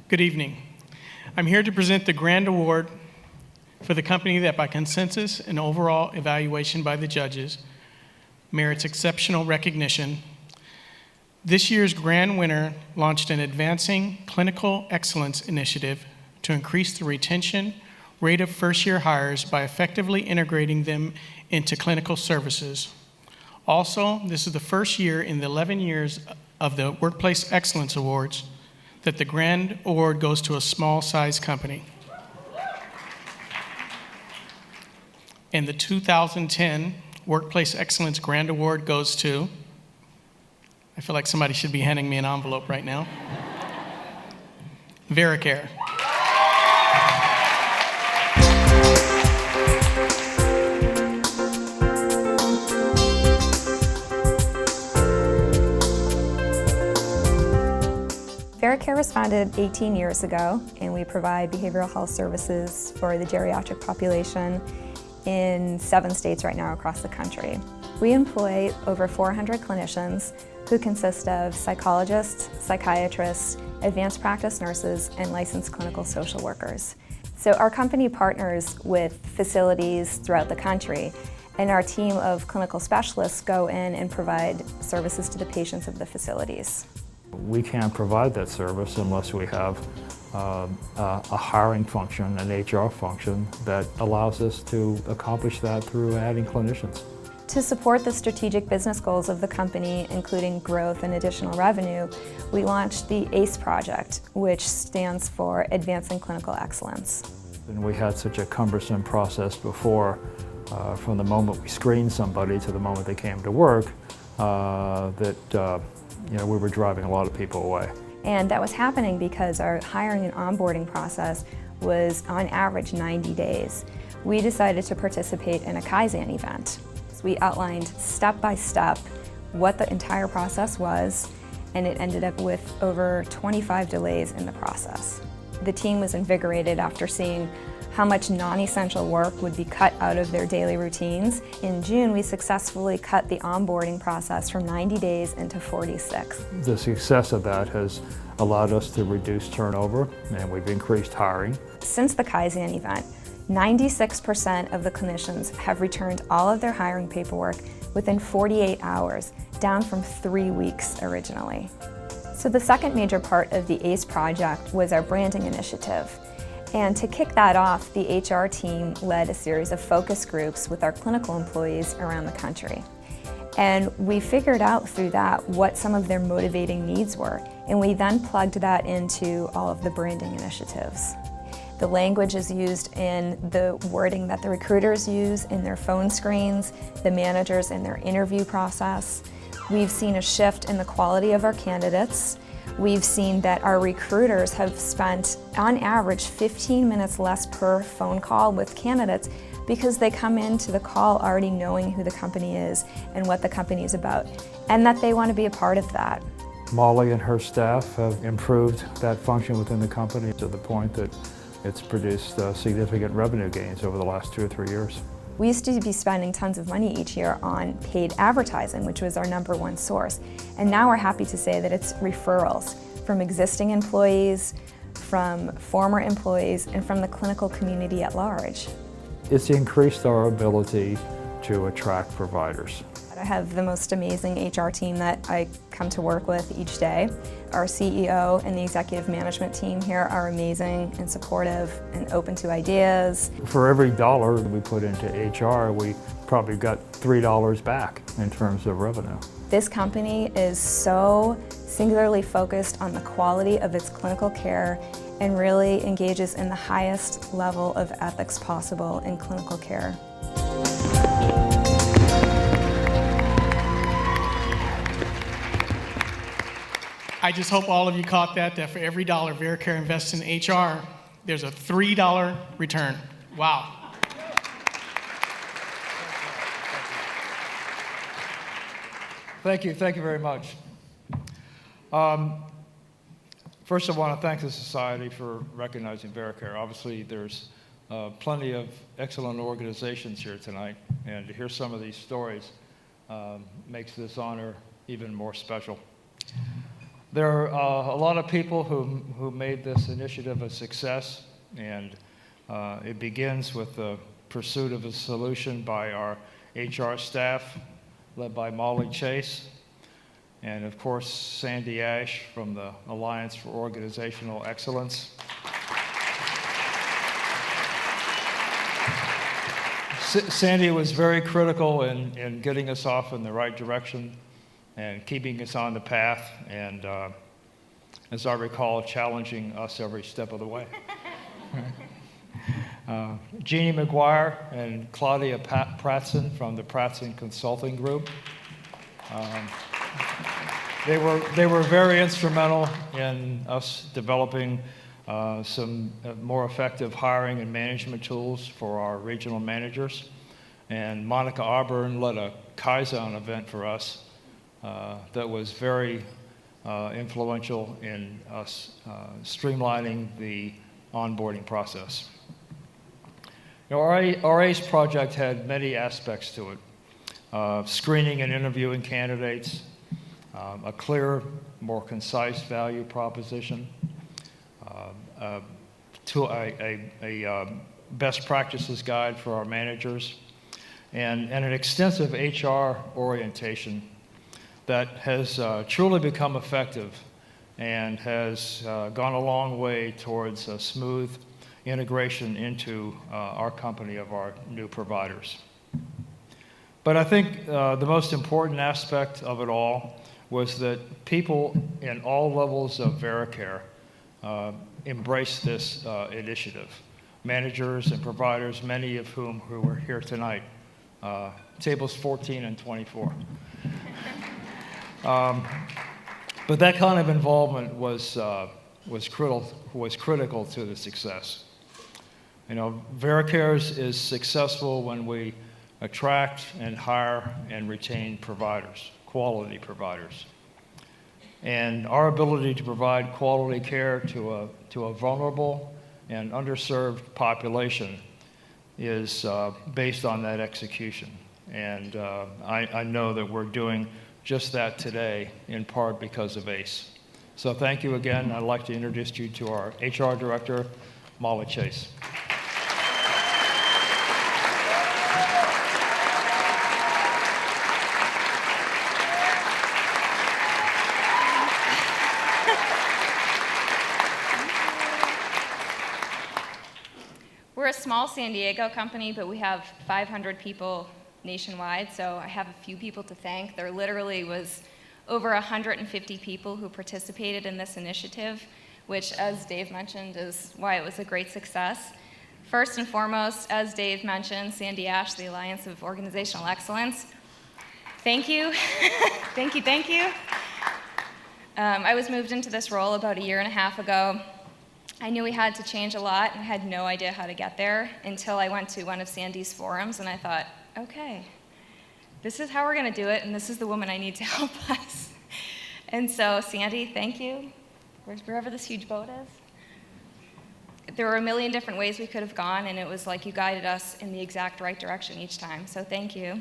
Good evening. I'm here to present the Grand Award for the company that by consensus and overall evaluation by the judges merits exceptional recognition. This year's grand winner launched an Advancing Clinical Excellence initiative to increase the retention rate of first-year hires by effectively integrating them into clinical services. Also, this is the first year in the 11 years of the Workplace Excellence Awards that the Grand Award goes to a small-sized company. And the 2010 Workplace Excellence Grand Award goes to, I feel like somebody should be handing me an envelope right now, Vericare. Vericare was founded 18 years ago, and we provide behavioral health services for the geriatric population in 7 states right now across the country. We employ over 400 clinicians who consist of psychologists, psychiatrists, advanced practice nurses, and licensed clinical social workers. So our company partners with facilities throughout the country, and our team of clinical specialists go in and provide services to the patients of the facilities. We can't provide that service unless we have a hiring function, an HR function that allows us to accomplish that through adding clinicians. To support the strategic business goals of the company, including growth and additional revenue, we launched the ACE project, which stands for Advancing Clinical Excellence. And we had such a cumbersome process before, from the moment we screened somebody to the moment they came to work, that we were driving a lot of people away. And that was happening because our hiring and onboarding process was on average 90 days. We decided to participate in a Kaizen event. We outlined step by step what the entire process was, and it ended up with over 25 delays in the process. The team was invigorated after seeing how much non-essential work would be cut out of their daily routines. In June, we successfully cut the onboarding process from 90 days into 46. The success of that has allowed us to reduce turnover, and we've increased hiring. Since the Kaizen event, 96% of the clinicians have returned all of their hiring paperwork within 48 hours, down from 3 weeks originally. So the second major part of the ACE project was our branding initiative. And to kick that off, the HR team led a series of focus groups with our clinical employees around the country. And we figured out through that what some of their motivating needs were, and we then plugged that into all of the branding initiatives. The language is used in the wording that the recruiters use in their phone screens, the managers in their interview process. We've seen a shift in the quality of our candidates. We've seen that our recruiters have spent, on average, 15 minutes less per phone call with candidates because they come into the call already knowing who the company is and what the company is about, and that they want to be a part of that. Molly and her staff have improved that function within the company to the point that it's produced significant revenue gains over the last 2 or 3 years. We used to be spending tons of money each year on paid advertising, which was our #1 source. And now we're happy to say that it's referrals from existing employees, from former employees, and from the clinical community at large. It's increased our ability to attract providers. I have the most amazing HR team that I come to work with each day. Our CEO and the executive management team here are amazing and supportive and open to ideas. For every dollar that we put into HR, we probably got $3 back in terms of revenue. This company is so singularly focused on the quality of its clinical care and really engages in the highest level of ethics possible in clinical care. I just hope all of you caught that for every dollar Vericare invests in HR, there's a $3 return. Wow. Thank you very much. First, I want to thank the Society for recognizing Vericare. Obviously, there's plenty of excellent organizations here tonight, and to hear some of these stories makes this honor even more special. There are a lot of people who made this initiative a success, and it begins with the pursuit of a solution by our HR staff, led by Molly Chase, and of course Sandy Ash from the Alliance for Organizational Excellence. Sandy was very critical in getting us off in the right direction and keeping us on the path, and as I recall, challenging us every step of the way. Jeannie McGuire and Claudia Pratson from the Pratson Consulting Group. They were very instrumental in us developing some more effective hiring and management tools for our regional managers. And Monica Auburn led a Kaizen event for us that was very influential in us streamlining the onboarding process. You know, our ACE project had many aspects to it. Screening and interviewing candidates, a clear, more concise value proposition, a best practices guide for our managers, and an extensive HR orientation that has truly become effective and has gone a long way towards a smooth integration into our company of our new providers. But I think the most important aspect of it all was that people in all levels of Vericare embraced this initiative. Managers and providers, many of whom who were here tonight, tables 14 and 24. But that kind of involvement was critical to the success. You know, Vericare is successful when we attract and hire and retain providers, quality providers. And our ability to provide quality care to a vulnerable and underserved population is based on that execution. And I know that we're doing just that today, in part because of ACE. So thank you again. I'd like to introduce you to our HR Director, Molly Chase. We're a small San Diego company, but we have 500 people nationwide, so I have a few people to thank. There literally was over 150 people who participated in this initiative, which, as Dave mentioned, is why it was a great success. First and foremost, as Dave mentioned, Sandy Ash, the Alliance of Organizational Excellence. Thank you. Thank you. I was moved into this role about 1.5 years ago. I knew we had to change a lot and had no idea how to get there until I went to one of Sandy's forums, and I thought, okay, this is how we're going to do it, and this is the woman I need to help us. And so, Sandy, thank you, wherever this huge boat is. There were a million different ways we could have gone, and it was like you guided us in the exact right direction each time, so thank you.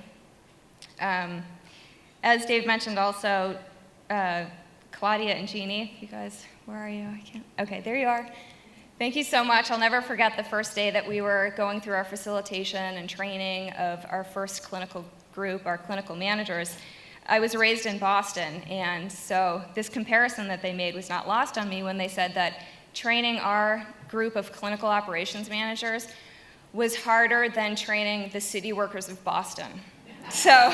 As Dave mentioned also, Claudia and Jeannie, you guys, where are you? I can't. Okay, there you are. Thank you so much. I'll never forget the first day that we were going through our facilitation and training of our first clinical group, our clinical managers. I was raised in Boston, and so this comparison that they made was not lost on me when they said that training our group of clinical operations managers was harder than training the city workers of Boston. So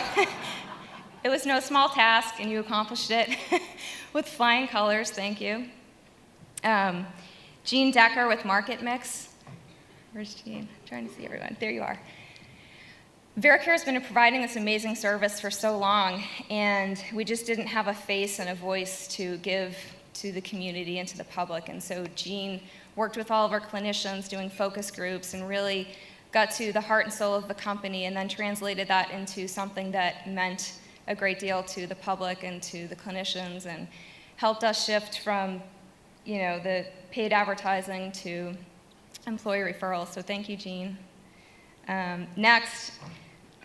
it was no small task, and you accomplished it with flying colors. Thank you. Jean Decker with Market Mix. Where's Jean? I'm trying to see everyone. There you are. Vericare has been providing this amazing service for so long, and we just didn't have a face and a voice to give to the community and to the public. And so Jean worked with all of our clinicians doing focus groups and really got to the heart and soul of the company, and then translated that into something that meant a great deal to the public and to the clinicians, and helped us shift from, the paid advertising to employee referrals. So thank you, Jean. Next,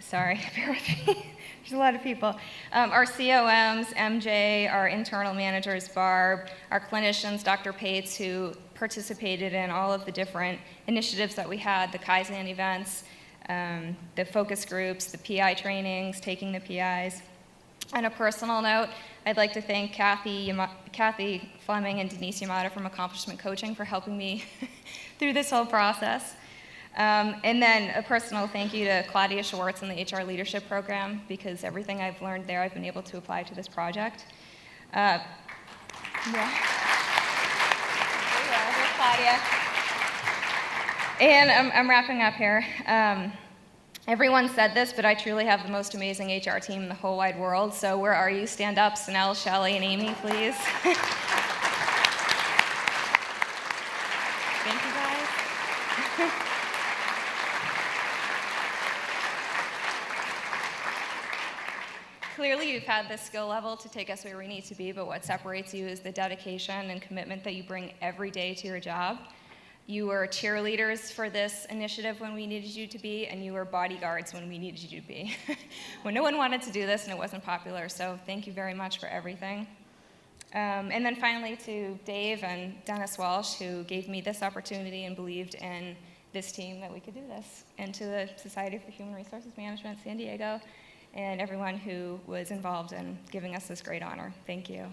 sorry, bear with me. There's a lot of people. Our COMs, MJ, our internal managers, Barb, our clinicians, Dr. Pates, who participated in all of the different initiatives that we had, the Kaizen events, the focus groups, the PI trainings, taking the PIs. On a personal note, I'd like to thank Kathy Fleming and Denise Yamada from Accomplishment Coaching for helping me through this whole process. And then a personal thank you to Claudia Schwartz and the HR Leadership Program, because everything I've learned there I've been able to apply to this project. Yeah. There's Claudia. And I'm wrapping up here. Everyone said this, but I truly have the most amazing HR team in the whole wide world. So where are you? Stand up, Sanel, Shelley, and Amy, please. Thank you, guys. Clearly, you've had the skill level to take us where we need to be, but what separates you is the dedication and commitment that you bring every day to your job. You were cheerleaders for this initiative when we needed you to be, and you were bodyguards when we needed you to be. When no one wanted to do this and it wasn't popular, so thank you very much for everything. And then finally to Dave and Dennis Walsh, who gave me this opportunity and believed in this team that we could do this, and to the Society for Human Resources Management, San Diego, and everyone who was involved in giving us this great honor. Thank you.